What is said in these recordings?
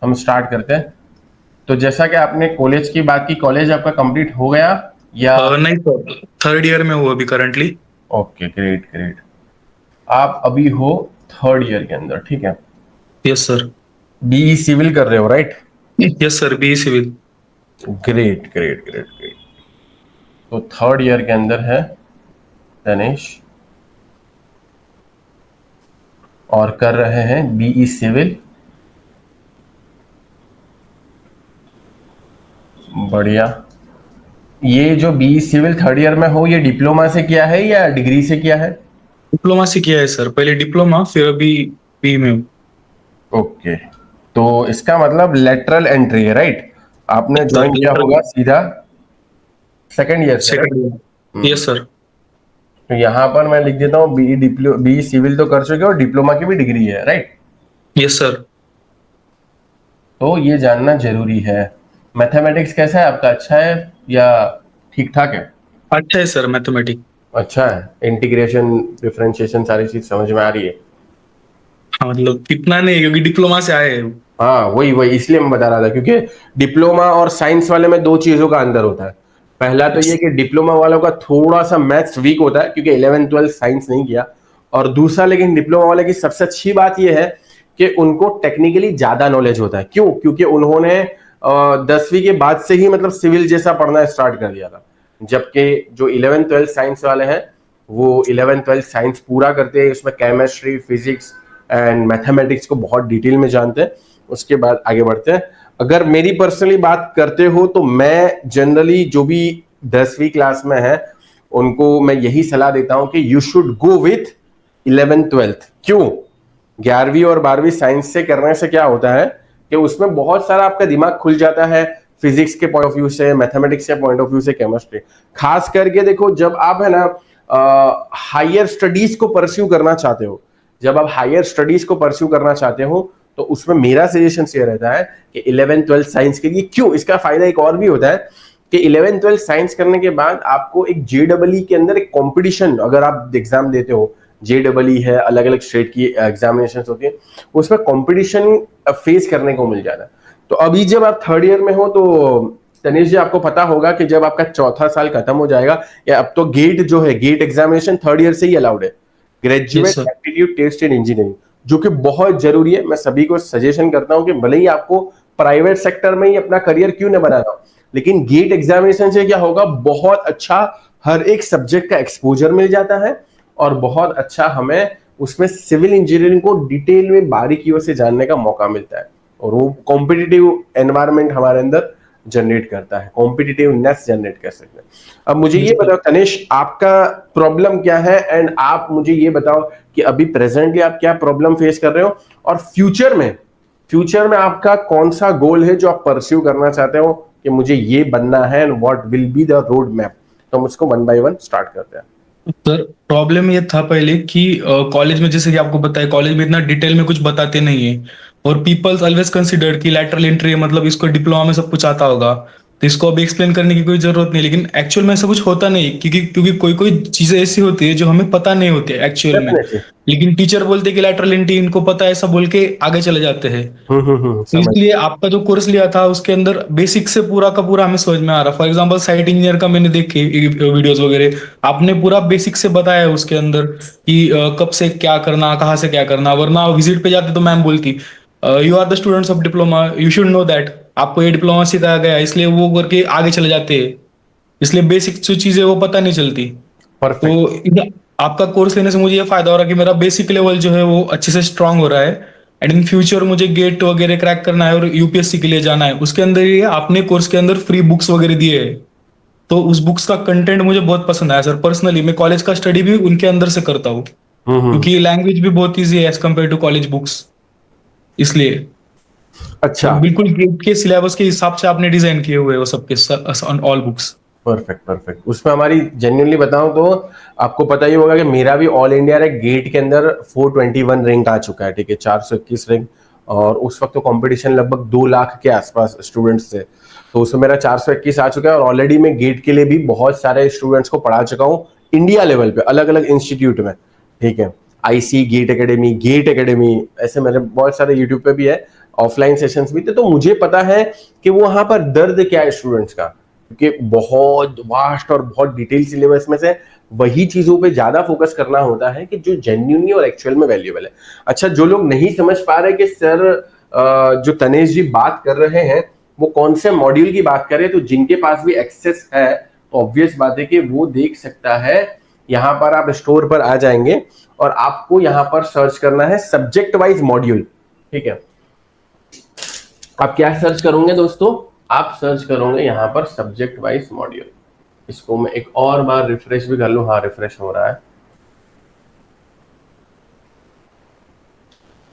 हम स्टार्ट करते हैं। तो जैसा कि आपने कॉलेज की बात की, कॉलेज आपका कंप्लीट हो गया या? नहीं सर, थर्ड ईयर में हूँ अभी करंटली। Okay, great great. आप अभी हो थर्ड ईयर के अंदर, ठीक है। Yes sir. बीई सिविल कर रहे हो, right? Yes sir, B civil. Great great great great. तो थर्ड ईयर के अंदर है तनिष, और कर रहे हैं बीई सिविल। बढ़िया। ये जो बीई सिविल थर्ड ईयर में हो, ये डिप्लोमा से किया है या डिग्री से किया है? डिप्लोमा से किया है सर, पहले डिप्लोमा फिर अभी बी में हूँ। ओके, तो इसका मतलब लेटरल एंट्री है, राइट? आपने सर ज्वाइन किया लेटर होगा सीधा सेकेंड ईयर से, right? Second year. Yes sir. तो यहाँ पर मैं लिख देता हूँ बीई सिविल तो कर चुके हो, डिप्लोमा की भी डिग्री है, राइट? Yes sir. तो ये जानना जरूरी है। मैथमेटिक्स कैसा है आपका, अच्छा है या ठीक ठाक है? अच्छा है सर मैथमेटिक। अच्छा है, इंटीग्रेशन डिफरेंशिएशन सारी चीज समझ में आ रही है? हाँ मतलब इतना नहीं क्योंकि डिप्लोमा से आए हैं। हाँ, वही वही इसलिए मैं बता रहा था, क्योंकि डिप्लोमा और साइंस वाले में दो चीजों का अंतर होता है। पहला तो ये कि डिप्लोमा वालों का थोड़ा सा मैथ्स वीक होता है क्योंकि 11 12 साइंस नहीं किया। और दूसरा, लेकिन डिप्लोमा वाले की सबसे अच्छी बात यह है कि उनको टेक्निकली ज्यादा नॉलेज होता है। क्यों? क्योंकि उन्होंने 10वीं के बाद से ही मतलब सिविल जैसा पढ़ना स्टार्ट कर दिया था। जबकि जो 11 12 साइंस वाले हैं, वो 11 12 साइंस पूरा करते हैं, उसमें केमिस्ट्री, फिजिक्स एंड मैथमेटिक्स को बहुत डिटेल में जानते हैं। उसके बाद आगे बढ़ते हैं। अगर मेरी पर्सनली बात करते हो तो मैं जनरली जो भी 10वीं क्लास में है उनको मैं यही सलाह देता हूं कि you should go with 11th 12th। क्यों? 11वीं और 12वीं साइंस से करने से क्या होता है कि उसमें बहुत सारा आपका दिमाग खुल जाता है, फिजिक्स के पॉइंट ऑफ व्यू से, मैथमेटिक्स के पॉइंट ऑफ व्यू से, केमिस्ट्री। खास करके देखो, जब आप है ना हायर स्टडीज को परस्यू करना चाहते हो, जब आप हायर स्टडीज को परस्यू करना चाहते हो, तो उसमें मेरा सजेशन ये रहता है कि 11th 12th साइंस के लिए। क्यों? इसका फायदा एक और भी होता है कि 11th 12th साइंस करने के बाद आपको एक जेडबलई के अंदर एक कंपटीशन, अगर आप एग्जाम देते हो, जेडबलई है, अलग अलग स्टेट की एग्जामिनेशन होती है, उसमें कंपटीशन फेस करने को मिल जाता है। तो अभी जब आप थर्ड ईयर में हो तो तनिष जी, आपको पता होगा कि जब आपका चौथा साल खत्म हो जाएगा, या अब तो गेट जो है, गेट एग्जामिनेशन थर्ड ईयर से ही अलाउड है, yes graduate sir. Aptitude test in engineering, जो कि बहुत जरूरी है। मैं सभी को सजेशन करता हूं कि भले ही आपको प्राइवेट सेक्टर में ही अपना करियर क्यों न बनाना हो, लेकिन गेट एग्जामिनेशन से क्या होगा, बहुत अच्छा हर एक सब्जेक्ट का एक्सपोजर मिल जाता है, और बहुत अच्छा हमें उसमें सिविल इंजीनियरिंग को डिटेल में बारीकियों से जानने का मौका मिलता है। और वो कॉम्पिटिटिव एनवायरनमेंट हमारे अंदर जनरेट करता है, कॉम्पिटिटिवनेस जनरेट कर सकते हैं। अब मुझे यस ये सर। बताओ तनिष, आपका प्रॉब्लम क्या है, एंड आप मुझे ये बताओ कि अभी प्रेजेंटली आप क्या प्रॉब्लम फेस कर रहे हो, और फ्यूचर में आपका कौन सा गोल है जो आप परस्यू करना चाहते हो कि मुझे ये बनना है, and what will be the road map. तो हम उसको वन बाय वन स्टार्ट करते हैं। सर प्रॉब्लम ये था पहले कि कॉलेज में जैसे कि आपको बताया कॉलेज में इतना डिटेल में कुछ बताते नहीं है। और पीपल्स ऑलवेज कंसिडर्ड कि लैटरल एंट्री है मतलब इसको डिप्लोमा में सब कुछ आता होगा, तो इसको अभी एक्सप्लेन करने की कोई जरूरत नहीं। लेकिन एक्चुअल में ऐसा कुछ होता नहीं, क्योंकि क्योंकि कोई कोई चीजें ऐसी होती है जो हमें पता नहीं होती है एक्चुअल में। डेफिनेटली। लेकिन टीचर बोलते हैं कि लैटरल एंट्री इनको पता है, ऐसा बोल के आगे चले जाते हैं। तो समझ। इसलिए आपका जो कोर्स लिया था उसके अंदर बेसिक से पूरा का पूरा हमें समझ में आ रहा। फॉर एग्जांपल साइट इंजीनियर का मैंने देखे वीडियोस वगैरह, आपने पूरा बेसिक से बताया है उसके अंदर कि कब से क्या करना, कहाँ से क्या करना। वरना विजिट पे जाते तो मैम बोलती you are the students of diploma, you should know that, आपको ये डिप्लोमा सिखाया गया है, इसलिए वो करके आगे चले जाते हैं। इसलिए बेसिक जो चीजें वो पता नहीं चलती। तो परफेक्ट। आपका कोर्स लेने से मुझे ये फायदा हो रहा है कि मेरा बेसिक लेवल जो है वो अच्छे से स्ट्रांग हो रहा है। एंड इन फ्यूचर मुझे गेट वगैरह क्रैक करना है और यूपीएससी के लिए जाना है, उसके अंदर ये आपने कोर्स के अंदर फ्री बुक्स वगैरह दिए है। तो उस बुक्स का कंटेंट मुझे बहुत पसंद आया सर। पर्सनली मैं कॉलेज का स्टडी भी उनके अंदर से करता हूँ, हम्म। क्योंकि लैंग्वेज भी बहुत ईजी है as compare to college books, इसलिए। और अच्छा। बिल्कुल गेट के सिलेबस के हिसाब से आपने डिजाइन किए हुए हैं वो सबके on all books. Perfect perfect. उसमें हमारी जेन्युइनली बताऊं तो आपको पता ही होगा कि मेरा भी ऑल इंडिया रैंक गेट के अंदर 421 रैंक आ चुका है, ठीक है, 421 रैंक। और उस वक्त तो कंपटीशन लगभग 2 लाख के आसपास स्टूडेंट्स थे, तो उसमें मेरा 421 आ चुका है। और ऑलरेडी मैं गेट के लिए भी बहुत सारे स्टूडेंट्स को पढ़ा चुका हूँ, इंडिया लेवल पे अलग अलग इंस्टीट्यूट में, ठीक है। आईसी गेट एकेडमी, ऐसे मेरे बहुत सारे यूट्यूब पे भी है ऑफलाइन सेशंस भी थे, तो मुझे पता है कि वो वहां पर दर्द क्या है स्टूडेंट्स का, क्योंकि बहुत वास्ट और बहुत डिटेल सिलेबस में से वही चीजों पे ज्यादा फोकस करना होता है कि जो जेन्युइनली और एक्चुअल में वैल्यूएबल है। अच्छा, जो लोग नहीं समझ पा रहे कि सर जो तनेश जी बात कर रहे हैं वो कौन से मॉड्यूल की बात कर रहे हैं, तो जिनके पास भी एक्सेस है तो ऑब्वियस बात है कि वो देख सकता है। यहाँ पर आप स्टोर पर आ जाएंगे और आपको यहाँ पर सर्च करना है सब्जेक्ट वाइज मॉड्यूल। ठीक है, आप क्या सर्च करोगे दोस्तों, आप सर्च करोगे यहाँ पर सब्जेक्ट वाइज मॉड्यूल। इसको मैं एक और बार रिफ्रेश भी कर लूं, हाँ रिफ्रेश हो रहा है।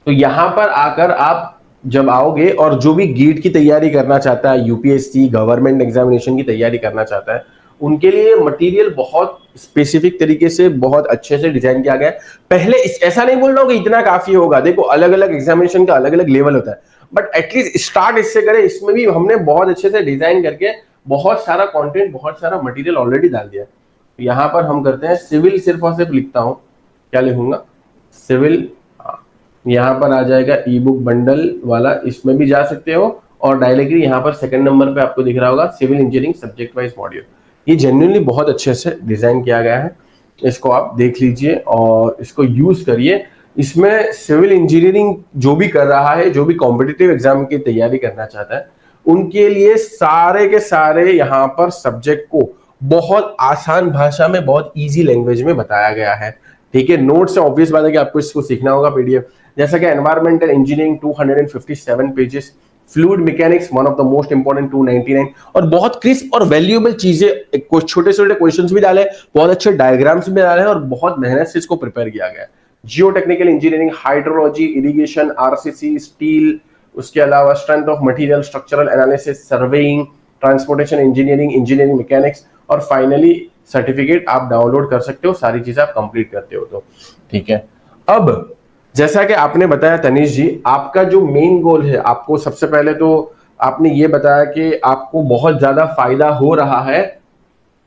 तो यहां पर आकर आप जब आओगे और जो भी गेट की तैयारी करना चाहता है, यूपीएससी गवर्नमेंट एग्जामिनेशन की तैयारी करना चाहता है, उनके लिए मटेरियल बहुत स्पेसिफिक तरीके से बहुत अच्छे से डिजाइन किया गया है। पहले ऐसा नहीं बोल रहा हूं कि इतना काफी होगा, देखो अलग अलग एग्जामिनेशन का अलग अलग लेवल होता है, बट एटलीस्ट स्टार्ट इससे करें। इसमें भी हमने बहुत अच्छे से डिजाइन करके बहुत सारा कंटेंट, बहुत सारा मटेरियल ऑलरेडी डाल दिया है। तो यहाँ पर हम करते हैं सिविल, सिर्फ और सिर्फ लिखता हूं, क्या लिखूंगा, सिविल। यहाँ पर आ जाएगा ई बुक बंडल वाला, इसमें भी जा सकते हो। और डायरेक्टली यहाँ पर सेकंड नंबर पे आपको दिख रहा होगा civil engineering subject wise module. ये जेन्युइनली बहुत अच्छे से डिजाइन किया गया है, इसको आप देख लीजिए और इसको यूज करिए। इसमें सिविल इंजीनियरिंग जो भी कर रहा है, जो भी कॉम्पिटिटिव एग्जाम की तैयारी करना चाहता है, उनके लिए सारे के सारे यहाँ पर सब्जेक्ट को बहुत आसान भाषा में, बहुत इजी लैंग्वेज में बताया गया है। ठीक है, नोट्स से ऑब्वियस बात है कि आपको इसको सीखना होगा पीडीएफ, जैसा कि environmental engineering 257 pages, fluid mechanics one of the most important 299, और बहुत क्रिस्प और वैल्यूएबल चीजें, कुछ छोटे छोटे क्वेश्चंस भी डाले, बहुत अच्छे डायग्राम्स भी डाले और बहुत मेहनत से इसको प्रिपेयर किया गया है। जियो technical engineering, hydrology, irrigation, RCC, steel, उसके अलावा strength of material, structural analysis, surveying, transportation engineering, engineering mechanics, और फाइनली सर्टिफिकेट आप डाउनलोड कर सकते हो, सारी चीजें आप कंप्लीट करते हो तो। ठीक है, अब जैसा कि आपने बताया तनीश जी, आपका जो मेन गोल है, आपको सबसे पहले तो आपने ये बताया कि आपको बहुत ज्यादा फायदा हो रहा है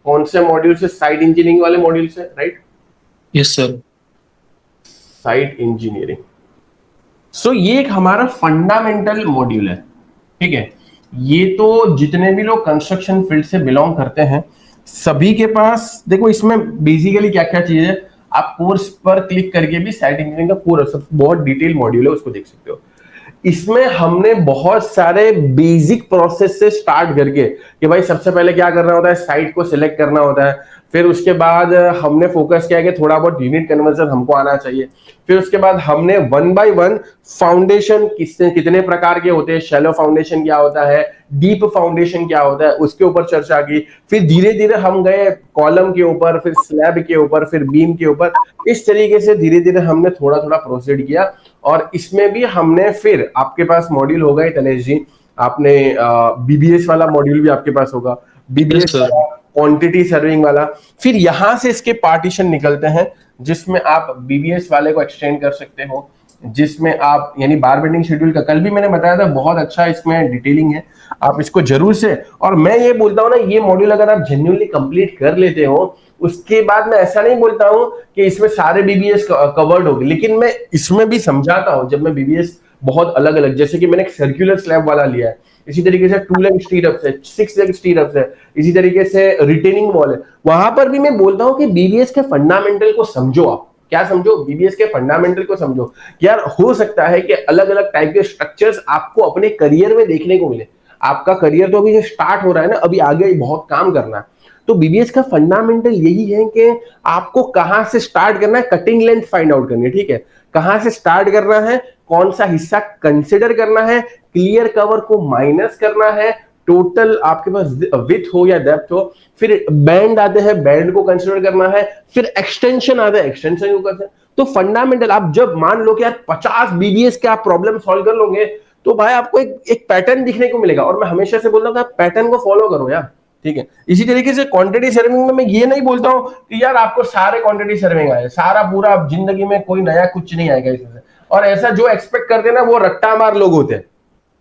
कौन से मॉड्यूल से, साइट इंजीनियरिंग वाले मॉड्यूल से, right? Yes sir. Site engineering, so ये एक हमारा फंडामेंटल मॉड्यूल है। ठीक है, ये तो जितने भी लोग कंस्ट्रक्शन फील्ड से बिलोंग करते हैं सभी के पास, देखो इसमें बेसिकली क्या क्या चीज है, आप कोर्स पर क्लिक करके भी साइट इंजीनियरिंग का पूरा सब बहुत डिटेल मॉड्यूल है, उसको देख सकते हो। इसमें हमने बहुत सारे बेसिक प्रोसेस से स्टार्ट करके कि भाई सबसे पहले क्या करना होता है, साइट को सिलेक्ट करना होता है, फिर उसके बाद हमने फोकस किया कि थोड़ा बहुत यूनिट कन्वर्जन हमको आना चाहिए, फिर उसके बाद हमने वन बाय वन फाउंडेशन कितने प्रकार के होते हैं, शैलो फाउंडेशन क्या होता है, डीप फाउंडेशन क्या होता है, उसके ऊपर चर्चा की। फिर धीरे धीरे हम गए कॉलम के ऊपर, फिर स्लैब के ऊपर, फिर बीम के ऊपर, इस तरीके से धीरे धीरे हमने थोड़ा थोड़ा प्रोसीड किया। और इसमें भी हमने, फिर आपके पास मॉड्यूल होगा तनेश जी, आपने बीबीएस वाला मॉड्यूल भी आपके पास होगा, बीबीएस वाला, क्वांटिटी सर्विंग वाला। फिर यहां से इसके पार्टीशन निकलते हैं जिसमें आप बीबीएस वाले को एक्सटेंड कर सकते हो, जिसमें आप यानी बार बेंडिंग शेड्यूल का कल भी मैंने बताया था, बहुत अच्छा इसमें डिटेलिंग है, आप इसको जरूर से। और मैं ये बोलता हूं ना, ये मॉड्यूल अगर आप जेन्युइनली कंप्लीट कर लेते हो, उसके बाद मैं ऐसा नहीं बोलता हूं कि इसमें सारे बीबीएस कवर्ड होंगे, लेकिन मैं इसमें भी समझाता हूं जब मैं बीबीएस बहुत अलग अलग, जैसे कि मैंने एक सर्कुलर स्लैब वाला लिया है, इसी तरीके से 2 लेग स्टीरअप्स है, 6 लेग स्टीरअप्स है, इसी तरीके से रिटेनिंग वॉल है, वहां पर भी मैं बोलता हूं कि बीबीएस के फंडामेंटल को समझो। आप क्या समझो, बीबीएस के फंडामेंटल को समझो। यार हो सकता है कि अलग अलग टाइप के स्ट्रक्चर्स आपको अपने करियर में देखने को मिले, आपका करियर तो अभी जो स्टार्ट हो रहा है ना, अभी आगे बहुत काम करना है, तो बीबीएस का फंडामेंटल यही है कि आपको कहां से स्टार्ट करना है, कटिंग लेंथ फाइंड आउट करनी है। ठीक है, कहां से स्टार्ट करना है, कौन सा हिस्सा कंसिडर करना है, क्लियर कवर को माइनस करना है, टोटल आपके पास विथ हो या डेप्थ हो, फिर बैंड आते हैं, बैंड को कंसिडर करना है, फिर एक्सटेंशन आता है, एक्सटेंशन को करते हैं। तो फंडामेंटल आप जब मान लो कि यार 50 बीबीएस के आप प्रॉब्लम सॉल्व कर लोगे, तो भाई आपको एक पैटर्न दिखने को मिलेगा। और मैं हमेशा से बोलता हूँ कि आप पैटर्न को फॉलो करो यार। ठीक है, इसी तरीके से क्वांटिटी सर्विंग में मैं ये नहीं बोलता हूं कि यार आपको सारे क्वांटिटी सर्विंग आए, सारा पूरा जिंदगी में कोई नया कुछ नहीं आएगा इसमें से, और ऐसा जो एक्सपेक्ट करते हैं ना वो रट्टा मार लोग होते हैं।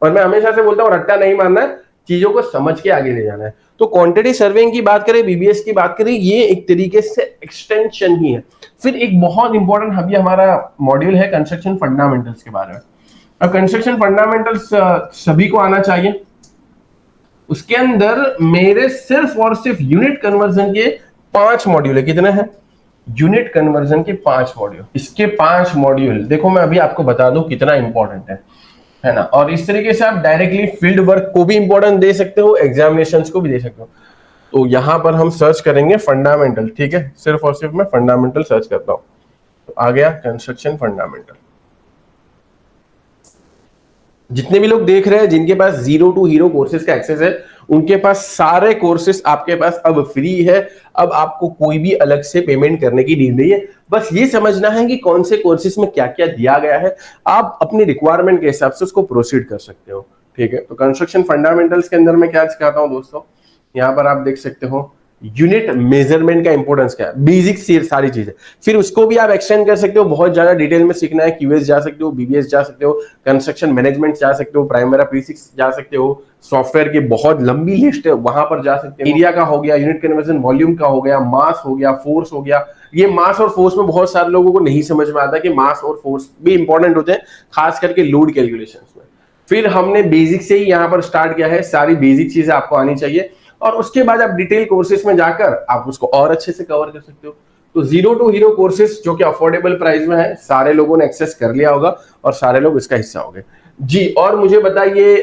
और मैं हमेशा से बोलता हूँ रट्टा नहीं मारना है, चीजों को समझ के आगे ले जाना है। तो क्वांटिटी सर्विंग की बात करें, बीबीएस की बात करें, ये एक तरीके से एक्सटेंशन ही है। फिर एक बहुत इंपॉर्टेंट अभी हमारा मॉड्यूल है कंस्ट्रक्शन फंडामेंटल्स के बारे में। अब कंस्ट्रक्शन फंडामेंटल्स सभी को आना चाहिए। उसके अंदर मेरे सिर्फ और सिर्फ यूनिट कन्वर्जन के 5 मॉड्यूल है। कितने हैं? यूनिट कन्वर्जन के 5 मॉड्यूल। इसके 5 मॉड्यूल देखो मैं अभी आपको बता दूं कितना इंपॉर्टेंट है ना। और इस तरीके से आप डायरेक्टली फील्ड वर्क को भी इंपॉर्टेंट दे सकते हो, एग्जामिनेशंस को भी दे सकते हो। तो यहां पर हम सर्च करेंगे फंडामेंटल, ठीक है, सिर्फ और सिर्फ मैं फंडामेंटल सर्च करता हूं। तो आ गया कंस्ट्रक्शन फंडामेंटल। जितने भी लोग देख रहे हैं जिनके पास 0 टू हीरो कोर्सेज का एक्सेस है, उनके पास सारे कोर्सेज आपके पास अब फ्री है। अब आपको कोई भी अलग से पेमेंट करने की नीड नहीं है। बस ये समझना है कि कौन से कोर्सेज में क्या क्या दिया गया है, आप अपनी रिक्वायरमेंट के हिसाब से उसको प्रोसीड कर सकते हो। ठीक है, तो कंस्ट्रक्शन फंडामेंटल्स के अंदर मैं क्या सिखाता हूं दोस्तों, यहां पर आप देख सकते हो यूनिट मेजरमेंट का इंपॉर्टेंस क्या है, बेसिक सारी चीजें। फिर उसको भी आप एक्सटेंड कर सकते हो, बहुत ज्यादा डिटेल में सीखना है, क्यूएस जा सकते हो, बीबीएस जा सकते हो, कंस्ट्रक्शन मैनेजमेंट जा सकते हो, प्राइमरी प्रीसिक्स जा सकते हो, सॉफ्टवेयर की बहुत लंबी लिस्ट है वहां पर जा सकते हो। एरिया का हो गया, यूनिट कन्वर्जन वॉल्यूम का हो गया, मास हो गया, फोर्स हो गया। ये मास और फोर्स में बहुत सारे लोगों को नहीं समझ में आता कि मास और फोर्स भी इंपॉर्टेंट होते हैं, खास करके लोड कैलकुलेशन में। फिर हमने बेसिक से ही यहाँ पर स्टार्ट किया है, सारी बेसिक चीजें आपको आनी चाहिए, और उसके बाद आप डिटेल कोर्सेज में जाकर आप उसको और अच्छे से कवर कर सकते हो। तो 0 टू हीरो कोर्सेज जो कि अफोर्डेबल प्राइस में है, सारे लोगों ने एक्सेस कर लिया होगा और सारे लोग इसका हिस्सा हो गए जी। और मुझे बताइए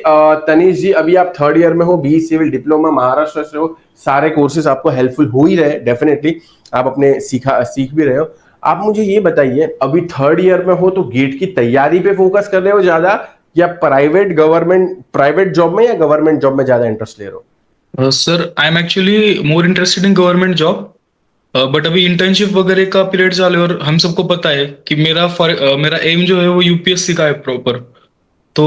तनीश जी, अभी आप 3rd ईयर में हो, बी सिविल डिप्लोमा महाराष्ट्र से हो, सारे कोर्सेज आपको हेल्पफुल हो ही रहे, डेफिनेटली आप अपने सीख भी रहे हो। आप मुझे ये बताइए, अभी 3rd ईयर में हो तो गेट की तैयारी पे फोकस कर रहे हो ज्यादा, या प्राइवेट जॉब में या गवर्नमेंट जॉब में ज्यादा इंटरेस्ट ले रहे हो? Sir I am actually more interested in government job, but अभी इंटर्नशिप वगैरह का पीरियड चालू है और हम सबको पता है कि मेरा एम जो है वो यूपीएससी का है प्रॉपर। तो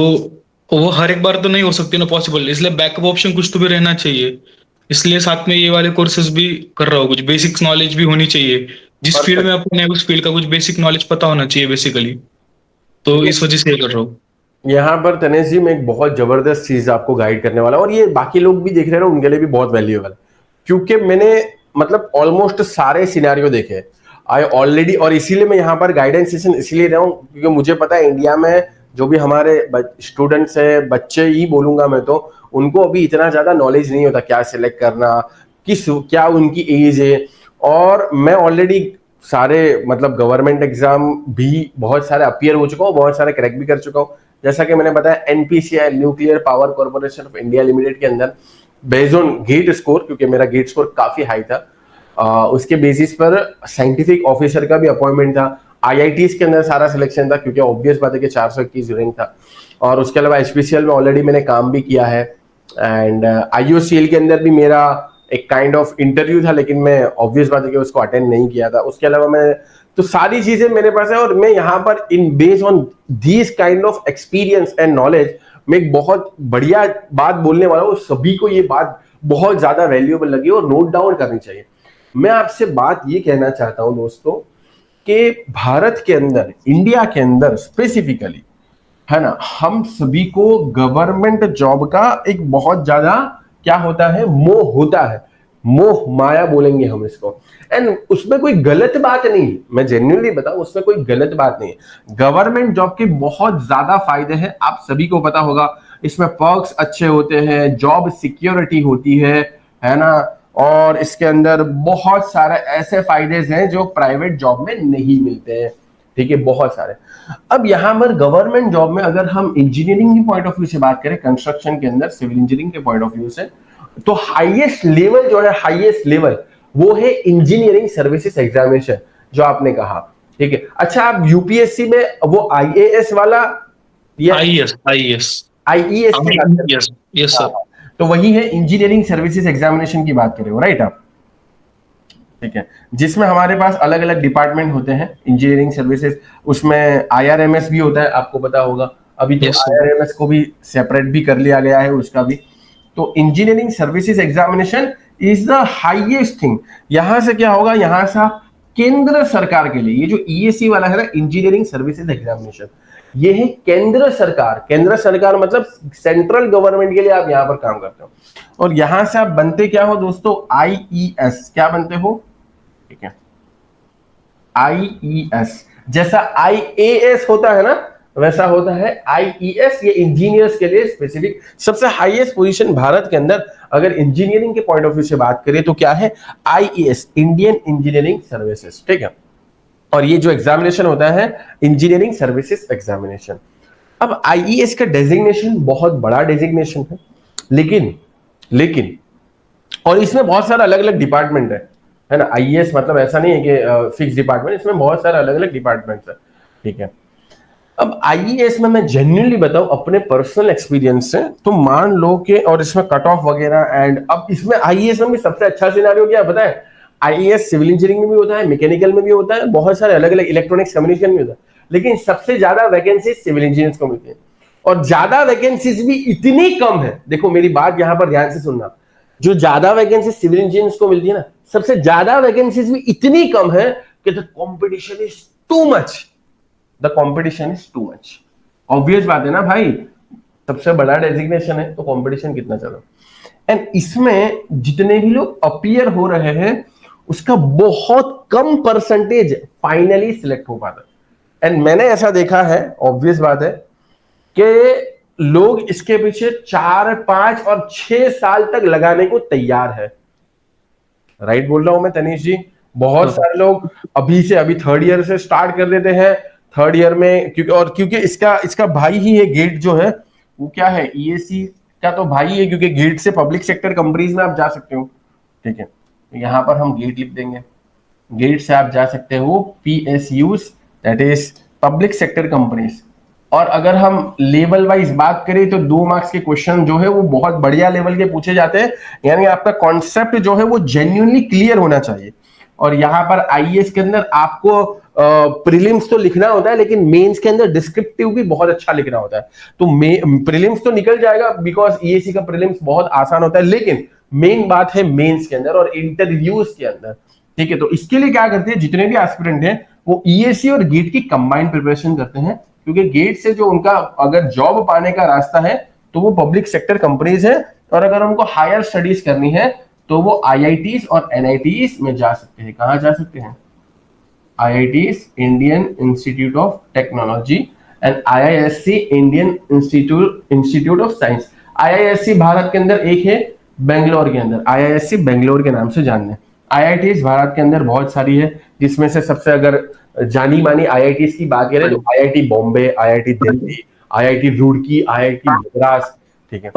वो हर एक बार तो नहीं हो सकती ना पॉसिबल, इसलिए बैकअप ऑप्शन कुछ तो भी रहना चाहिए। इसलिए साथ में ये वाले कोर्सेज भी कर रहा हूँ, कुछ बेसिक्स नॉलेज भी होनी चाहिए। जिस फील्ड में अपन है उस फील्ड का कुछ बेसिक नॉलेज पता होना चाहिए बेसिकली, तो इस वजह से ये कर रहा हूँ। यहाँ पर तनेश जी मैं एक बहुत जबरदस्त चीज आपको गाइड करने वाला हूं, और ये बाकी लोग भी देख रहे हैं उनके लिए भी बहुत वैल्यूएबल है, क्योंकि मैंने मतलब ऑलमोस्ट सारे सिनेरियो देखे आई ऑलरेडी। और इसीलिए मैं यहाँ पर गाइडेंस सेशन इसलिए रहा हूँ क्योंकि मुझे पता है इंडिया में जो भी हमारे स्टूडेंट्स है, बच्चे ही बोलूंगा मैं, तो उनको अभी इतना ज्यादा नॉलेज नहीं होता क्या सिलेक्ट करना, क्या उनकी एज है। और मैं ऑलरेडी सारे मतलब गवर्नमेंट एग्जाम भी बहुत सारे अपीयर हो चुका हूँ, बहुत सारे क्रैक भी कर चुका हूँ। जैसा कि मैंने बताया NPCI nuclear power corporation of India limited के अंदर बेस्ड ऑन गेट स्कोर, क्योंकि मेरा गेट स्कोर काफी हाई था, उसके बेसिस पर साइंटिफिक ऑफिसर का भी अपॉइंटमेंट था। आईआईटीज के अंदर सारा सिलेक्शन था, क्योंकि ऑब्वियस बात है कि 421 रैंक था। और उसके अलावा एचपीसीएल में ऑलरेडी मैंने काम भी किया है, एंड आईओसीएल के अंदर भी मेरा एक काइंड ऑफ इंटरव्यू था, लेकिन मैं ऑब्वियस बात है कि उसको अटेंड नहीं किया था। उसके अलावा मैं तो सारी चीजें मेरे पास है, और मैं यहाँ पर in based on this kind of experience and knowledge मैं एक बहुत बढ़िया बात बोलने वाला हूँ। सभी को ये बात बहुत ज्यादा वैल्यूएबल लगी और नोट डाउन करनी चाहिए। मैं आपसे बात ये कहना चाहता हूं दोस्तों कि भारत के अंदर, इंडिया के अंदर स्पेसिफिकली, है ना, हम सभी को गवर्नमेंट जॉब का एक बहुत ज्यादा क्या होता है, मोह होता है, मोह माया बोलेंगे हम इसको। एंड उसमें कोई गलत बात नहीं, मैं जेन्युइनली बताऊं उसमें कोई गलत बात नहीं है। गवर्नमेंट जॉब के बहुत ज्यादा फायदे हैं, आप सभी को पता होगा। इसमें पर्क्स अच्छे होते हैं, जॉब सिक्योरिटी होती है ना, और इसके अंदर बहुत सारे ऐसे फायदे हैं जो प्राइवेट जॉब में नहीं मिलते हैं। ठीक है, बहुत सारे। अब यहां पर गवर्नमेंट जॉब में अगर हम इंजीनियरिंग के पॉइंट ऑफ व्यू से बात करें, कंस्ट्रक्शन के अंदर सिविल इंजीनियरिंग के पॉइंट ऑफ व्यू से, तो हाईएस्ट लेवल जो है, हाईएस्ट लेवल वो है इंजीनियरिंग सर्विसेज एग्जामिनेशन जो आपने कहा। ठीक है, अच्छा आप यूपीएससी में वो आईएएस वाला या आईएएस आईएएस आईईएस की बात कर रहे यस यस हो? सर। तो वही है इंजीनियरिंग सर्विसेज एग्जामिनेशन की बात कर रहे हो, राइट आप? ठीक है, जिसमें हमारे पास अलग अलग डिपार्टमेंट होते हैं इंजीनियरिंग सर्विसेज। उसमें आईआरएमएस भी होता है, आपको पता होगा। अभी तो आईआरएमएस को भी सेपरेट भी कर लिया गया है उसका भी। तो engineering services examination is the highest thing. यहां से क्या होगा, यहां से आप केंद्र सरकार के लिए, ये जो ईएससी वाला है ना, इंजीनियरिंग सर्विसेज एग्जामिनेशन, ये है केंद्र सरकार। केंद्र सरकार मतलब सेंट्रल गवर्नमेंट के लिए आप यहां पर काम करते हो। और यहां से आप बनते क्या हो दोस्तों, आईईएस। क्या बनते हो? ठीक है, आईईएस। जैसा आईएएस होता है ना, वैसा होता है आईईएस, ये इंजीनियर्स के लिए स्पेसिफिक सबसे हाईएस्ट पोजीशन भारत के अंदर अगर इंजीनियरिंग के पॉइंट ऑफ व्यू से बात करें तो क्या है, आईईएस, इंडियन इंजीनियरिंग सर्विसेज, ठीक है। और ये जो एग्जामिनेशन होता है इंजीनियरिंग सर्विसेज एग्जामिनेशन। अब आईईएस का डेजिग्नेशन बहुत बड़ा डेजिग्नेशन है, लेकिन और इसमें बहुत सारा अलग अलग डिपार्टमेंट है ना। आईएएस मतलब ऐसा नहीं है कि फिक्स डिपार्टमेंट, इसमें बहुत सारे अलग अलग डिपार्टमेंट्स है, ठीक है। अब आईएएस में मैं जेन्युइनली बताऊं अपने पर्सनल एक्सपीरियंस से, तो मान लो कि और इसमें कट ऑफ वगैरह एंड अब इसमें आईएएस में भी सबसे अच्छा सिनेरियो क्या पता है, आईएएस सिविल इंजीनियरिंग में भी होता है, मैकेनिकल में भी होता है, बहुत सारे अलग अलग इलेक्ट्रॉनिक्स कम्युनिकेशन में होता है, लेकिन सबसे ज्यादा वैकेंसी सिविल इंजीनियर्स को मिलती है और ज्यादा वैकेंसीज भी इतनी कम है। देखो मेरी बात यहां पर ध्यान से सुनना, जो ज्यादा वैकेंसी सिविल इंजीनियर्स को मिलती है ना, सबसे ज्यादा वैकेंसीज भी इतनी कम है कि the competition is too much, the competition is too much. Obvious बात है ना भाई, सबसे बड़ा डेजिग्नेशन है तो कंपटीशन कितना चलो। एंड इसमें जितने भी लोग अपीयर हो रहे हैं उसका बहुत कम परसेंटेज फाइनली सिलेक्ट हो पाता है। एंड मैंने ऐसा देखा है, ऑब्वियस बात है कि लोग इसके पीछे 4, 5 और 6 साल तक लगाने को तैयार है। राइट बोल रहा हूं मैं तनीश जी? बहुत सारे लोग अभी थर्ड ईयर से स्टार्ट कर देते हैं, थर्ड ईयर में क्योंकि इसका भाई ही है गेट जो है, वो क्या है, ईएसी का तो भाई है, क्योंकि गेट से पब्लिक सेक्टर कंपनीज में आप जा सकते हो, ठीक है। यहां पर हम गेट लिख देंगे, गेट से आप जा सकते हो PSUs, that is public sector companies. और अगर हम लेवल वाइज बात करें तो 2 मार्क्स के क्वेश्चन जो है वो बहुत बढ़िया लेवल के पूछे जाते हैं, यानी आपका कॉन्सेप्ट जो है वो जेन्युइनली क्लियर होना चाहिए। और यहाँ पर आईएएस के अंदर आपको प्रीलिम्स तो लिखना होता है, लेकिन मेंस के अंदर डिस्क्रिप्टिव भी बहुत अच्छा लिखना होता है। तो प्रीलिम्स तो निकल जाएगा बिकॉज ईएसी का प्रीलिम्स बहुत आसान होता है, लेकिन मेन बात है मेंस के अंदर और इंटरव्यूज के अंदर, ठीक है। तो इसके लिए क्या करते हैं, जितने भी एस्पिरेंट हैं वो ईएसी और गेट की कंबाइंड प्रिपरेशन करते हैं, क्योंकि गेट से जो उनका अगर जॉब पाने का रास्ता है तो वो पब्लिक सेक्टर कंपनीज है, और अगर उनको हायर स्टडीज करनी है तो वो आईआईटीज और एनआईटीज में जा सकते हैं। कहां जा सकते हैं? IITs, Indian institute of technology, and IISc, Indian institute of science. IISc Bharat के अंदर एक है बेंगलोर के अंदर, आईआईएससी बेंगलोर के नाम से जानते हैं। आईआईटीज भारत के अंदर बहुत सारी है, जिसमें से सबसे अगर जानी मानी आईआईटीज की बात करें तो IIT Bombay, IIT Delhi, IIT Roorkee, IIT Madras, ठीक है।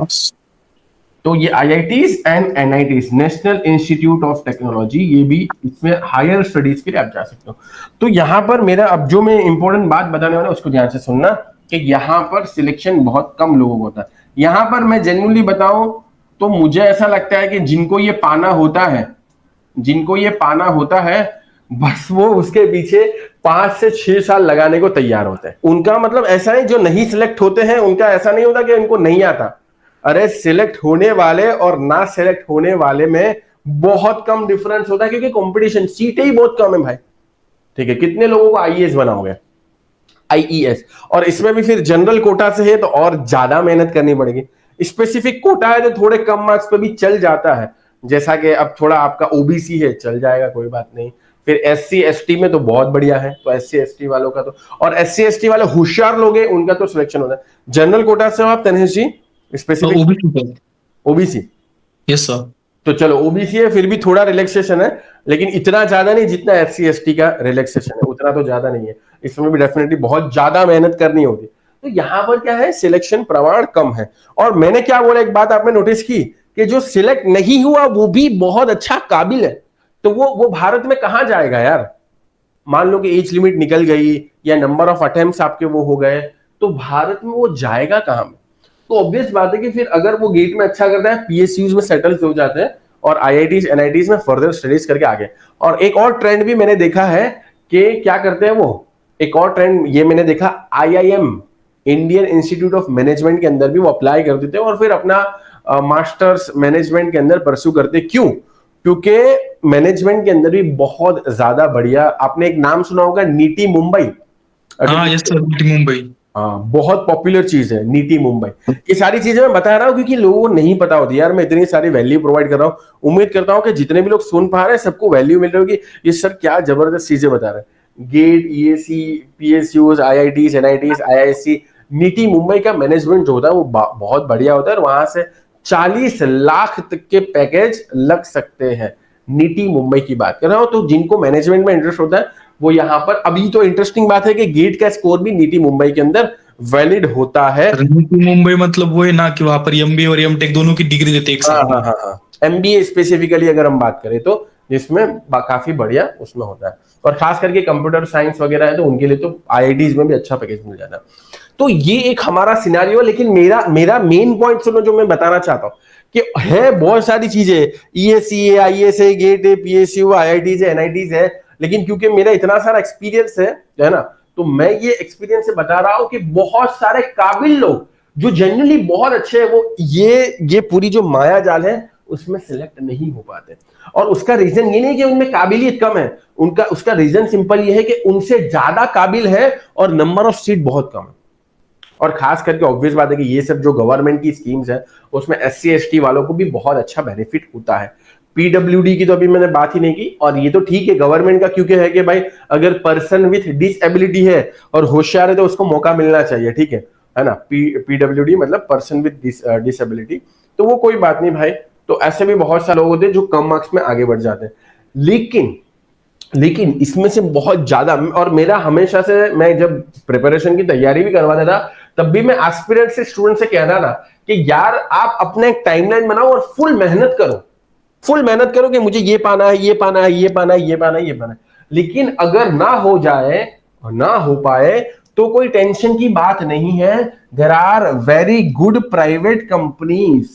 तो ये IITs and NITs, national institute of technology, ये भी इसमें हायर स्टडीज के लिए आप जा सकते हो। तो यहाँ पर मेरा अब जो मैं इंपॉर्टेंट बात बताने वाला उसको ध्यान से सुनना कि यहाँ पर सिलेक्शन बहुत कम लोगों को होता है। यहाँ पर मैं जेन्युइनली बताऊं तो मुझे ऐसा लगता है कि जिनको ये पाना होता है बस वो उसके पीछे 5 से 6 साल लगाने को तैयार होते हैं। उनका मतलब ऐसा नहीं, जो नहीं सिलेक्ट होते हैं उनका ऐसा नहीं होता कि उनको नहीं आता। अरे सिलेक्ट होने वाले और ना सिलेक्ट होने वाले में बहुत कम डिफरेंस होता है, क्योंकि कंपटीशन, सीटें ही बहुत कम है भाई, ठीक है। कितने लोगों को आईएएस बनाओगे, आईईएस, और इसमें भी फिर जनरल कोटा से है तो और ज्यादा मेहनत करनी पड़ेगी। स्पेसिफिक कोटा है तो थोड़े कम मार्क्स पे भी चल जाता है, जैसा कि अब थोड़ा आपका ओबीसी है, चल जाएगा, कोई बात नहीं। फिर एससी एसटी में तो बहुत बढ़िया है, तो एससी एसटी वालों का तो, और एससी एसटी वाले होशियार लोग हैं उनका तो सिलेक्शन होता है। जनरल कोटा से हो आप Tanesh ji? Specific OBC, yes sir. तो चलो ओबीसी है, फिर भी थोड़ा रिलैक्सेशन है, लेकिन इतना ज्यादा नहीं जितना एससी एसटी का रिलैक्सेशन है, उतना तो ज्यादा नहीं है। इसमें भी डेफिनेटली बहुत ज्यादा मेहनत करनी होगी। तो यहाँ पर क्या है, सिलेक्शन प्रमाण कम है। और मैंने क्या बोला, एक बात आपने नोटिस की कि जो सिलेक्ट नहीं हुआ वो भी बहुत अच्छा काबिल है, तो वो भारत में कहां जाएगा यार? मान लो कि एज लिमिट निकल गई या नंबर ऑफ अटेम्प्ट्स आपके वो हो गए, तो भारत में वो जाएगा कहां में? तो ऑब्वियस बात है कि फिर अगर वो गेट में अच्छा करता है, पीएसयूज में सेटल हो जाते हैं और आईआईटीज एनआईटीज में फर्दर स्टडीज करके आगे। और एक और ट्रेंड भी मैंने देखा है कि क्या करते हैं वो, एक और ट्रेंड ये मैंने देखा, IIM, Indian institute of management के अंदर भी वो अप्लाई कर देते हैं और फिर अपना मास्टर्स मैनेजमेंट के अंदर परस्यू करते। क्यों? क्योंकि मैनेजमेंट के अंदर भी बहुत ज्यादा बढ़िया, आपने एक नाम सुना होगा, नीति मुंबई। हाँ यस सर, नीति मुंबई, हाँ बहुत पॉपुलर चीज है नीति मुंबई। ये सारी चीजें मैं बता रहा हूँ क्योंकि लोगों को नहीं पता होती यार, मैं इतनी सारी वैल्यू प्रोवाइड कर रहा हूँ। उम्मीद करता हूँ कि जितने भी लोग सुन पा रहे हैं सबको वैल्यू मिल रही होगी। ये सर क्या जबरदस्त चीजें बता रहे हैं। GATE, ESE, PSUs, IITs, NITs, IISc, NITIE Mumbai का मैनेजमेंट जो होता है वो बहुत बढ़िया होता है और वहां से 40 लाख तक के पैकेज लग सकते हैं। नीटी मुंबई की बात कर रहा हूं, तो जिनको मैनेजमेंट में इंटरेस्ट होता है वो यहाँ पर, अभी तो इंटरेस्टिंग बात है कि गेट का स्कोर भी नीटी मुंबई के अंदर वैलिड होता है। रणनीति मुंबई मतलब वो है ना कि वहां पर एमबीए और एमटेक दोनों की डिग्री देते एक हाँ साथ में। हाँ हाँ हाँ, एमबीए स्पेसिफिकली अगर हम बात करें तो, जिसमें काफी बढ़िया उसमें होता है, और खास करके कंप्यूटर साइंस वगैरह है तो उनके लिए तो आईआईटीज में भी अच्छा पैकेज मिल जाता है। तो ये एक हमारा सिनारियो, लेकिन मेरा मेरा मेन पॉइंट सुनो जो मैं बताना चाहता हूँ कि है बहुत सारी चीजें, ईएससी है, आईएएस है, गेट है, पीएसयू, आईआईटीज है, एनआईटीज है, लेकिन क्योंकि मेरा इतना सारा एक्सपीरियंस है ना, तो मैं ये एक्सपीरियंस से बता रहा हूं कि बहुत सारे काबिल लोग जो जेन्युइनली बहुत अच्छे हैं वो ये पूरी जो माया जाल है उसमें सिलेक्ट नहीं हो पाते। और उसका रीजन ये नहीं कि उनमें काबिलियत कम है, उनका उसका रीजन सिंपल ये है कि उनसे ज्यादा काबिल है और नंबर ऑफ सीट बहुत कम है। और खास करके ऑब्वियस बात है कि ये सब जो गवर्नमेंट की स्कीम्स है उसमें एससी एसटी वालों को भी बहुत अच्छा बेनिफिट होता है। पीडब्ल्यूडी की तो अभी मैंने बात ही नहीं की, और ये तो ठीक है गवर्नमेंट का, क्योंकि है कि भाई अगर पर्सन विथ डिसएबिलिटी है और होशियार है तो उसको मौका मिलना चाहिए, ठीक है ना। पीडब्ल्यूडी मतलब पर्सन विथ डिसएबिलिटी, तो वो कोई बात नहीं भाई, तो ऐसे भी बहुत सारे लोग होते हैं जो कम मार्क्स में आगे बढ़ जाते हैं। लेकिन इसमें से बहुत ज्यादा, और मेरा हमेशा से, मैं जब प्रिपरेशन की तैयारी भी करवाता था तब भी मैं एस्पिरेंट से स्टूडेंट से कहता था कि यार आप अपने एक टाइमलाइन बनाओ और फुल मेहनत करो कि मुझे ये पाना है, ये पाना है, ये पाना है, ये पाना है, ये पाना है। लेकिन अगर ना हो जाए और ना हो पाए तो कोई टेंशन की बात नहीं है, there are very good private companies.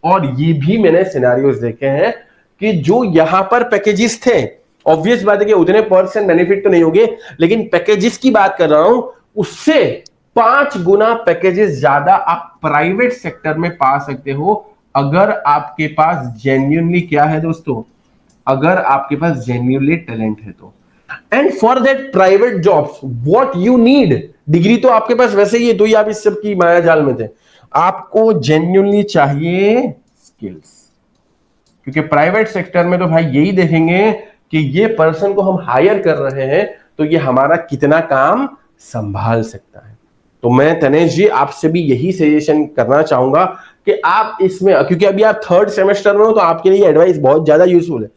और ये भी मैंने सिनेरियोज देखे हैं कि जो यहां पर पैकेजेस थे, ऑब्वियस बात है कि उतने % बेनिफिट तो नहीं होंगे, लेकिन पैकेजेस की बात कर रहा हूं, उससे 5 गुना पैकेजेस ज्यादा आप प्राइवेट सेक्टर में पा सकते हो अगर आपके पास जेन्युइनली क्या है दोस्तों, अगर आपके पास जेन्युइनली टैलेंट है तो। And for that private jobs what you need, degree तो आपके पास वैसे ही है, तो ही आप इस सब की माया जाल में थे, आपको जेन्युइनली चाहिए स्किल्स। क्योंकि प्राइवेट सेक्टर में तो भाई यही देखेंगे कि ये पर्सन को हम हायर कर रहे हैं तो ये हमारा कितना काम संभाल सकता है। तो मैं तनेश जी आपसे भी यही सजेशन करना चाहूंगा कि आप इसमें, क्योंकि अभी आप 3rd सेमेस्टर में हो तो आपके लिए एडवाइस बहुत ज्यादा यूजफुल है।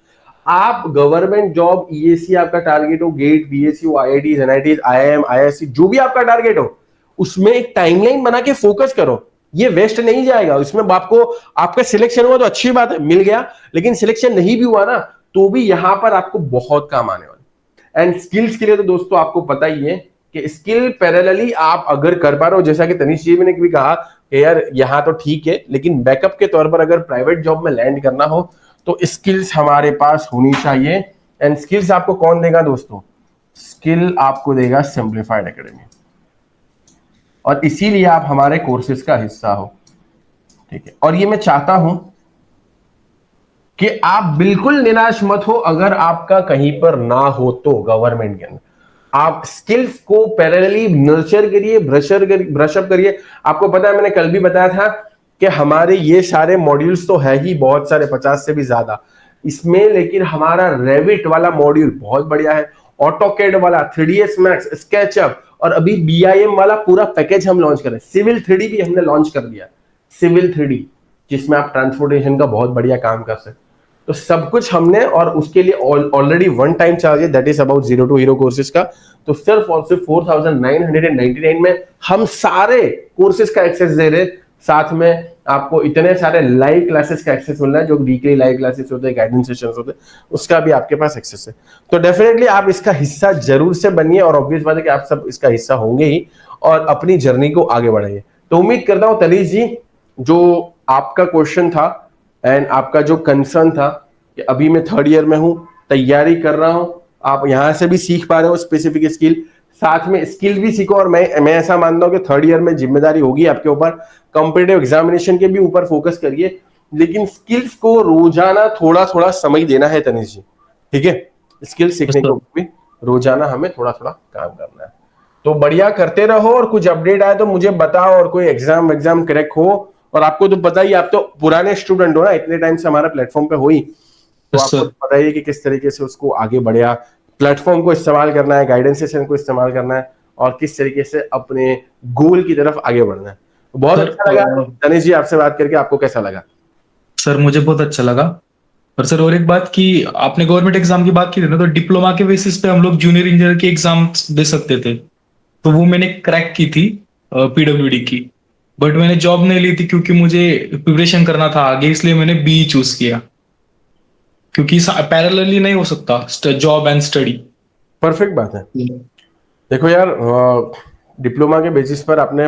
आप गवर्नमेंट जॉब, ईएसी आपका टारगेट हो, GATE, PSU, IITs, NITs, IIM, IISc, जो भी आपका टारगेट हो, उसमें एक टाइमलाइन बना के फोकस करो। ये वेस्ट नहीं जाएगा, उसमें आपको, आपका सिलेक्शन हुआ तो अच्छी बात है, मिल गया, लेकिन सिलेक्शन नहीं भी हुआ ना तो भी यहां पर आपको बहुत काम आने वाला। एंड स्किल्स के लिए तो दोस्तों आपको पता ही है कि स्किल पैरेलली आप अगर कर पा रहे हो, जैसा कि तनिष जी ने भी कहा कि यार यहां तो ठीक है, लेकिन बैकअप के तौर पर अगर प्राइवेट जॉब में लैंड करना हो तो स्किल्स हमारे पास होनी चाहिए। एंड स्किल्स आपको कौन देगा दोस्तों, स्किल आपको देगा सिंप्लीफाइड एकेडमी, और इसीलिए आप हमारे कोर्सेज का हिस्सा हो, ठीक है। और ये मैं चाहता हूं कि आप बिल्कुल निराश मत हो अगर आपका कहीं पर ना हो तो गवर्नमेंट के अंदर, आप स्किल्स को पैरेलली नर्चर करिए, ब्रशअप करिए। आपको पता है मैंने कल भी बताया था कि हमारे ये सारे मॉड्यूल्स तो है ही बहुत सारे, 50 से भी ज्यादा इसमें, लेकिन हमारा रेविट वाला मॉड्यूल बहुत बढ़िया है, ऑटोकैड वाला, 3ds मैक्स, स्केचअप, और अभी बीआईएम वाला पूरा पैकेज हम लॉन्च कर रहे हैं। सिविल 3D भी हमने लॉन्च कर दिया, सिविल 3D, जिसमें आप ट्रांसपोर्टेशन का बहुत बढ़िया काम कर सकते। तो सब कुछ हमने, और उसके लिए ऑलरेडी 1 टाइम चार्ज है, that is about 0 to hero courses का। तो सिर्फ और सिर्फ 4999 में हम सारे कोर्सेज का एक्सेस दे रहे, साथ में आपको इतने सारे लाइव क्लासेस का एक्सेस मिल रहा है, जो वीकली लाइव क्लासेस होते हैं, गाइडेंस सेशंस होते हैं, उसका भी आपके पास एक्सेस है। तो डेफिनेटली आप इसका हिस्सा जरूर से बनिए, और ऑब्वियस बात है कि आप सब इसका हिस्सा होंगे ही, और अपनी जर्नी को आगे बढ़ाइए। तो उम्मीद करता हूं तनीष जी, जो आपका क्वेश्चन था एंड आपका जो कंसर्न था कि अभी मैं 3rd ईयर में हूं, तैयारी कर रहा हूं, आप यहां से भी सीख पा रहे हो स्पेसिफिक स्किल, साथ में स्किल भी सीखो। और मैं ऐसा मानता हूं कि 3rd ईयर में जिम्मेदारी होगी आपके ऊपर, कॉम्पिटिटिव एग्जामिनेशन के भी ऊपर फोकस करिए, लेकिन स्किल्स को रोजाना थोड़ा थोड़ा समय देना है तनिष जी, ठीक है। स्किल सीखने को भी रोजाना हमें थोड़ा थोड़ा काम करना है। तो बढ़िया करते रहो, और कुछ अपडेट आए तो मुझे बताओ, और कोई एग्जाम क्रैक हो, और आपको तो पता ही, आप तो पुराने स्टूडेंट हो ना, इतने टाइम से हमारा प्लेटफॉर्म पे हो ही, तो आपको तो पता ही है कि किस तरीके से उसको आगे बढ़िया प्लेटफॉर्म को इस्तेमाल करना है, गाइडेंस सेशन को इस्तेमाल करना है और किस तरीके से अपने गोल की तरफ आगे बढ़ना है। बहुत सर अच्छा लगा तनिष जी आपसे बात करके, आपको कैसा लगा? सर मुझे बहुत अच्छा लगा। और सर और एक बात कि आपने गवर्नमेंट एग्जाम की बात की थी ना, तो डिप्लोमा के बेसिस पे हम लोग जूनियर इंजीनियर की एग्जाम दे सकते थे, तो वो मैंने क्रैक की थी पीडब्ल्यूडी की। बट मैंने जॉब नहीं ली थी क्योंकि मुझे प्रिपरेशन करना था आगे, इसलिए मैंने बी चूज किया, क्योंकि पैरेलली नहीं हो सकता जॉब एंड स्टडी। परफेक्ट बात है। देखो यार, डिप्लोमा के बेसिस पर आपने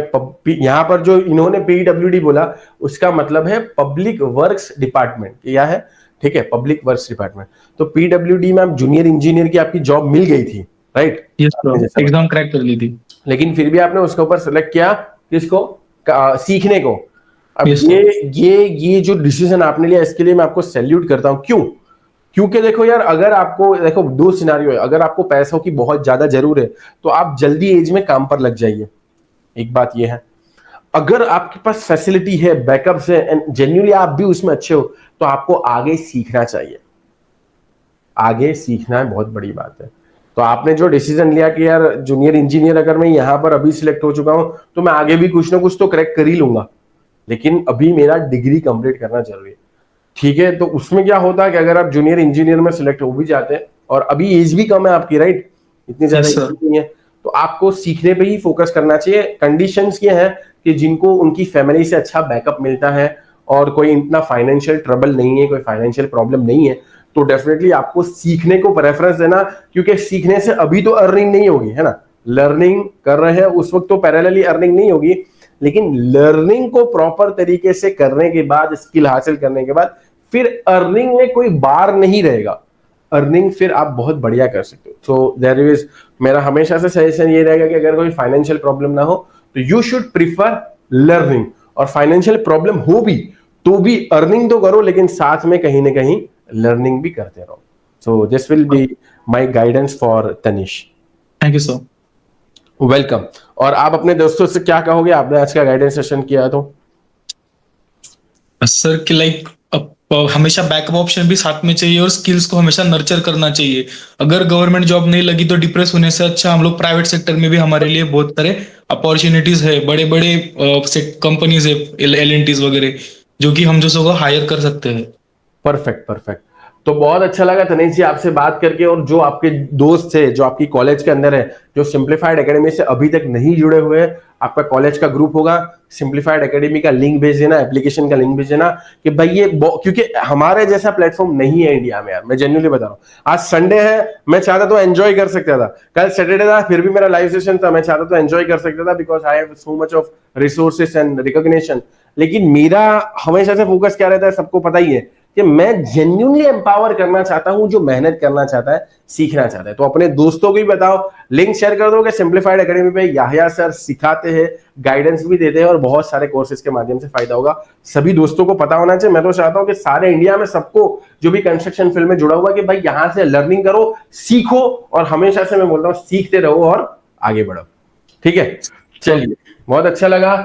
यहाँ पर जो इन्होंने पीडब्ल्यूडी बोला उसका मतलब है पब्लिक वर्क्स डिपार्टमेंट, क्या है? ठीक है, पब्लिक वर्क्स डिपार्टमेंट। तो पीडब्ल्यूडी में आप जूनियर इंजीनियर की आपकी जॉब मिल गई थी, राइट? एग्जाम क्रैक कर ली थी, लेकिन फिर भी आपने उसके ऊपर सेलेक्ट किया किसको? सीखने को। अब Yes, ये जो डिसीजन आपने लिया, इसके लिए मैं आपको सैल्यूट करता हूं। क्यों? क्योंकि देखो यार, अगर आपको देखो दो सिनारियो है। अगर आपको पैसों की बहुत ज्यादा जरूरत है तो आप जल्दी एज में काम पर लग जाइए, एक बात ये है। अगर आपके पास फैसिलिटी है, बैकअप है एंड जेन्युइनली आप भी उसमें अच्छे हो, तो आपको आगे सीखना चाहिए। आगे सीखना बहुत बड़ी बात है। तो आपने जो डिसीजन लिया कि यार जूनियर इंजीनियर अगर मैं यहां पर अभी सिलेक्ट हो चुका हूं तो मैं आगे भी कुछ ना कुछ तो क्रैक कर ही लूंगा, लेकिन अभी मेरा डिग्री कंप्लीट करना जरूरी है। ठीक है, तो उसमें क्या होता है कि अगर आप जूनियर इंजीनियर में सिलेक्ट हो भी जाते हैं और अभी एज भी कम है आपकी, राइट? इतनी ज्यादा Yes, sir. एज नहीं है, तो आपको सीखने पे ही फोकस करना चाहिए। कंडीशंस ये है कि जिनको उनकी फैमिली से अच्छा बैकअप मिलता है और कोई इतना फाइनेंशियल ट्रबल नहीं है, कोई फाइनेंशियल प्रॉब्लम नहीं है, तो डेफिनेटली आपको सीखने को प्रेफरेंस देना। क्योंकि सीखने से अभी तो अर्निंग नहीं होगी, है ना? लर्निंग कर रहे हैं उस वक्त तो पैरेलली अर्निंग नहीं होगी, लेकिन लर्निंग को प्रॉपर तरीके से करने के बाद, स्किल हासिल करने के बाद, फिर अर्निंग में कोई बार नहीं रहेगा। अर्निंग फिर आप बहुत बढ़िया कर सकते हो। सो देयर इज, मेरा हमेशा से सजेशन ये रहेगा कि अगर कोई फाइनेंशियल प्रॉब्लम ना हो तो यू शुड प्रिफर लर्निंग, और फाइनेंशियल प्रॉब्लम हो भी तो भी अर्निंग तो करो, लेकिन साथ में कहीं ना कहीं लर्निंग भी करते रहो। So this will be my guidance for Tanish. Thank you sir. Welcome. और आप अपने दोस्तों से क्या कहोगे? आपने आज का गाइडेंस सेशन किया तो सर कि लाइक हमेशा बैकअप ऑप्शन भी साथ में चाहिए और स्किल्स को हमेशा नर्चर करना चाहिए। अगर गवर्नमेंट जॉब नहीं लगी तो डिप्रेस होने से अच्छा हम लोग प्राइवेट सेक्टर में भी, हमारे लिए बहुत सारे अपॉर्चुनिटीज है, बड़े बड़े कंपनीज है, एल&टीज वगैरह, जो कि हम जैसों को हायर कर सकते हैं। Perfect, perfect. तो बहुत अच्छा लगा तनिष जी आपसे बात करके। और जो आपके दोस्त थे, जो आपकी कॉलेज के अंदर है, जो सिंप्लीफाइड एकेडमी से अभी तक नहीं जुड़े हुए हैं, आपका कॉलेज का ग्रुप होगा, सिंप्लीफाइड एकेडमी का लिंक भेज देना, एप्लीकेशन का लिंक भेज देना कि भाई ये, क्योंकि हमारे जैसा प्लेटफॉर्म नहीं है इंडिया में यार, मैं जेन्युइनली बता रहा हूँ। आज संडे है, मैं चाहता तो एंजॉय कर सकता था, कल सैटरडे था फिर भी मेरा लाइव सेशन था, मैं चाहता तो एंजॉय कर सकता था because I have so much of resources and recognition. लेकिन मेरा हमेशा से फोकस क्या रहता है, सबको पता ही है कि मैं जेन्युइनली एम्पावर करना चाहता हूं, जो मेहनत करना चाहता है, सीखना चाहता है। तो अपने दोस्तों को भी बताओ, लिंक शेयर कर दो कि सिंप्लीफाइड एकेडमी पे याहिया सर सिखाते हैं, गाइडेंस भी देते हैं और बहुत सारे कोर्सेज के माध्यम से फायदा होगा। सभी दोस्तों को पता होना चाहिए। मैं तो चाहता हूं कि सारे इंडिया में सबको, जो भी कंस्ट्रक्शन फील्ड में जुड़ा हुआ, कि भाई यहां से लर्निंग करो, सीखो, और हमेशा से मैं बोलता हूँ सीखते रहो और आगे बढ़ो। ठीक है, चलिए, बहुत अच्छा लगा।